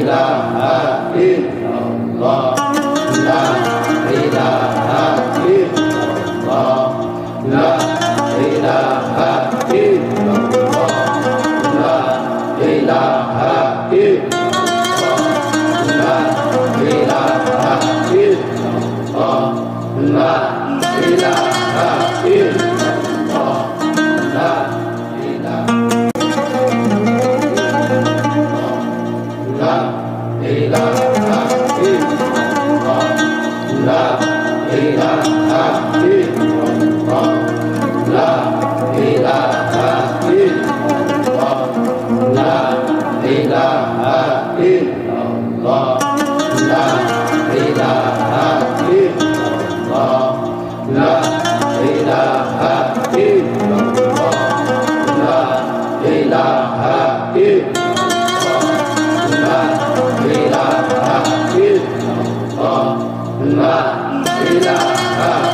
ilaha illallah, la ilaha illallah, la ilaha illallah, la ilaha illallah, la ilaha illallah, la ilaha illallah, la ilaha illallah, la ilaha illallah, la ilaha illallah, la ilaha illallah, la ilaha illallah, la ilaha illallah, la ilaha illallah, la ilaha illallah, la ilaha